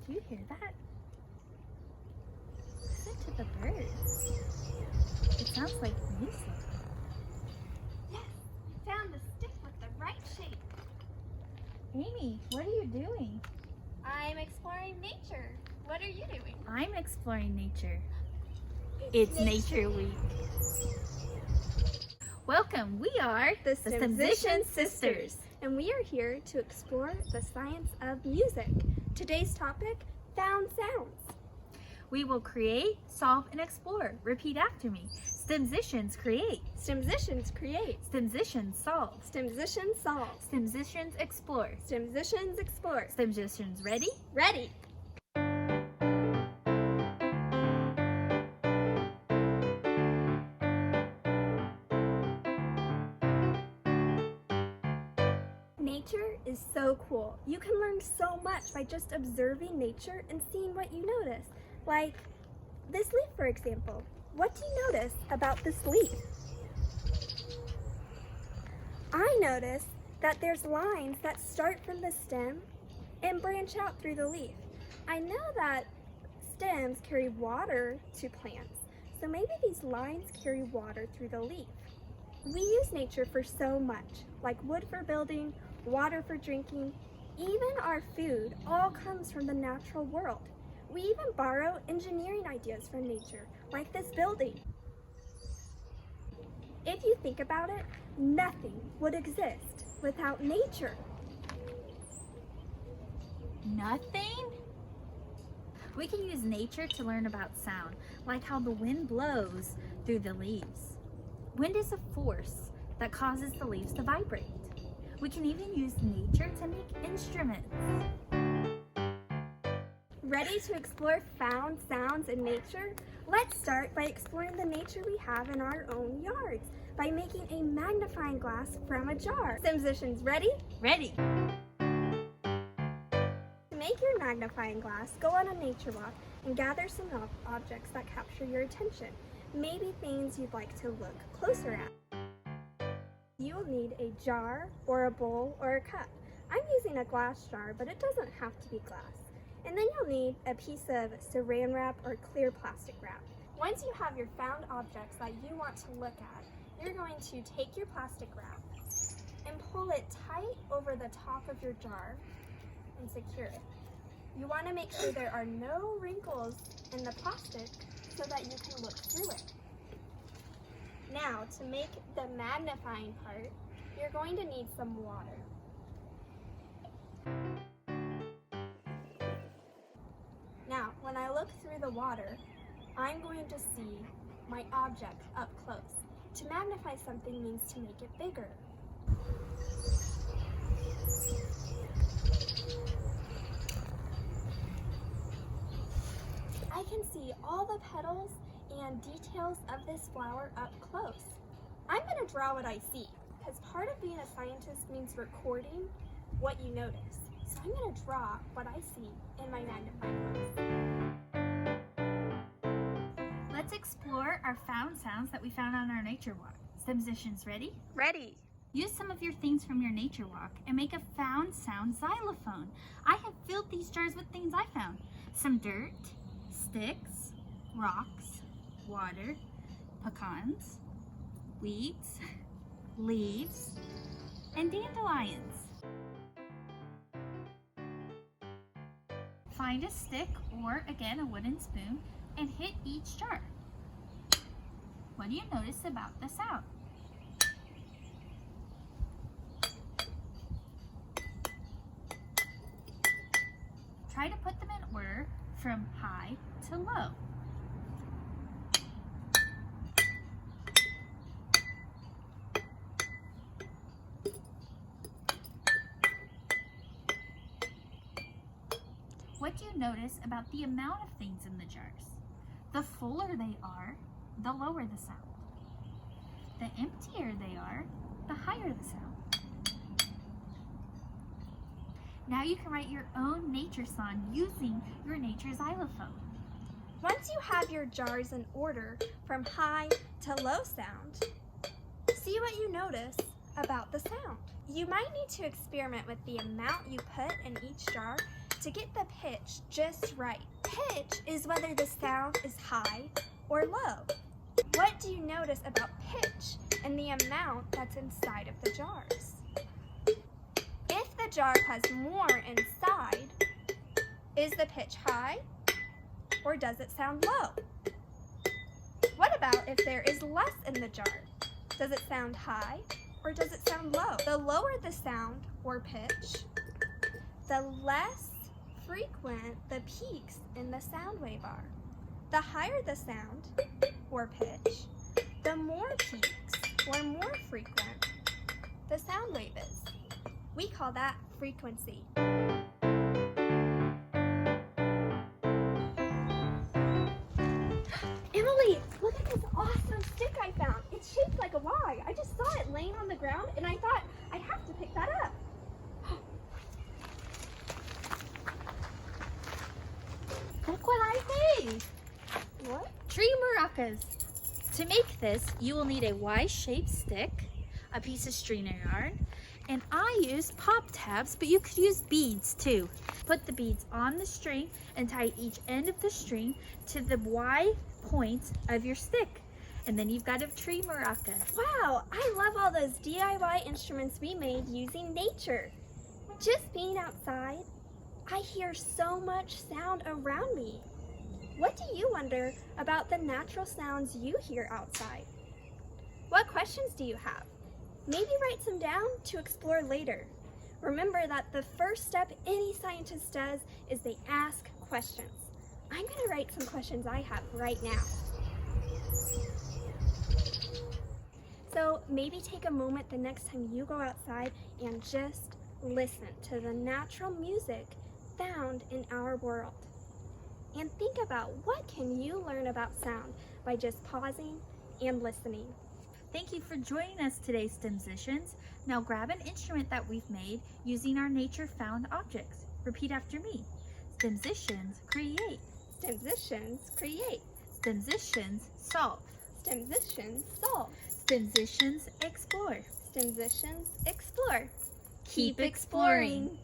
Do you hear that? Listen to the birds. It sounds like music. Yes, we found the stick with the right shape. Amy, what are you doing? I'm exploring nature. What are you doing? I'm exploring nature. It's Nature Week. Welcome, we are The Musician Sisters. And we are here to explore the science of music. Today's topic, found sounds. We will create, solve, and explore. Repeat after me. STEMmusicians create. STEMmusicians create. STEMmusicians solve. STEMmusicians solve. STEMmusicians explore. STEMmusicians explore. STEMmusicians ready? Ready. Nature is so cool. You can learn so much by just observing nature and seeing what you notice. Like this leaf, for example. What do you notice about this leaf? I notice that there's lines that start from the stem and branch out through the leaf. I know that stems carry water to plants, so maybe these lines carry water through the leaf. We use nature for so much, like wood for building, water for drinking, even our food all comes from the natural world. We even borrow engineering ideas from nature, like this building. If you think about it, nothing would exist without nature. Nothing? We can use nature to learn about sound, like how the wind blows through the leaves. Wind is a force that causes the leaves to vibrate. We can even use nature to make instruments. Ready to explore found sounds in nature? Let's start by exploring the nature we have in our own yards by making a magnifying glass from a jar. STEMmusicians ready? Ready? To make your magnifying glass, go on a nature walk and gather some objects that capture your attention. Maybe things you'd like to look closer at. You will need a jar or a bowl or a cup. I'm using a glass jar, but it doesn't have to be glass. And then you'll need a piece of saran wrap or clear plastic wrap. Once you have your found objects that you want to look at, you're going to take your plastic wrap and pull it tight over the top of your jar and secure it. You want to make sure there are no wrinkles in the plastic so that you can look through it. Now, to make the magnifying part, you're going to need some water. Now, when I look through the water, I'm going to see my object up close. To magnify something means to make it bigger. I can see all the petals and details of this flower up close. I'm going to draw what I see, because part of being a scientist means recording what you notice. So I'm going to draw what I see in my magnifying glass. Let's explore our found sounds that we found on our nature walk. STEMmusicians ready? Ready. Use some of your things from your nature walk and make a found sound xylophone. I have filled these jars with things I found. Some dirt, sticks, rocks, water, pecans, weeds, leaves, and dandelions. Find a stick or, again, a wooden spoon and hit each jar. What do you notice about the sound? Try to put them in order from high to low. What do you notice about the amount of things in the jars? The fuller they are, the lower the sound. The emptier they are, the higher the sound. Now you can write your own nature song using your nature xylophone. Once you have your jars in order from high to low sound, see what you notice about the sound. You might need to experiment with the amount you put in each jar to get the pitch just right. Pitch is whether the sound is high or low. What do you notice about pitch and the amount that's inside of the jars? If the jar has more inside, is the pitch high or does it sound low? What about if there is less in the jar? Does it sound high or does it sound low? The lower the sound or pitch, the less frequent the peaks in the sound wave are. The higher the sound or pitch, the more peaks or more frequent the sound wave is. We call that frequency. Emily, look at this awesome stick I found. It's shaped like a Y. I just saw it laying on the ground and I thought I have to pick that up. Look what I made! What? Tree maracas. To make this, you will need a Y-shaped stick, a piece of string yarn, and I used pop tabs, but you could use beads too. Put the beads on the string and tie each end of the string to the Y points of your stick. And then you've got a tree maraca. Wow, I love all those DIY instruments we made using nature. Just being outside, I hear so much sound around me. What do you wonder about the natural sounds you hear outside? What questions do you have? Maybe write some down to explore later. Remember that the first step any scientist does is they ask questions. I'm going to write some questions I have right now. So maybe take a moment the next time you go outside and just listen to the natural music found in our world. And think about what can you learn about sound by just pausing and listening. Thank you for joining us today, STEM musicians. Now grab an instrument that we've made using our nature found objects. Repeat after me. STEM musicians create. STEM musicians create. STEM musicians solve. STEM musicians solve. STEM musicians explore. STEM musicians explore. Keep exploring.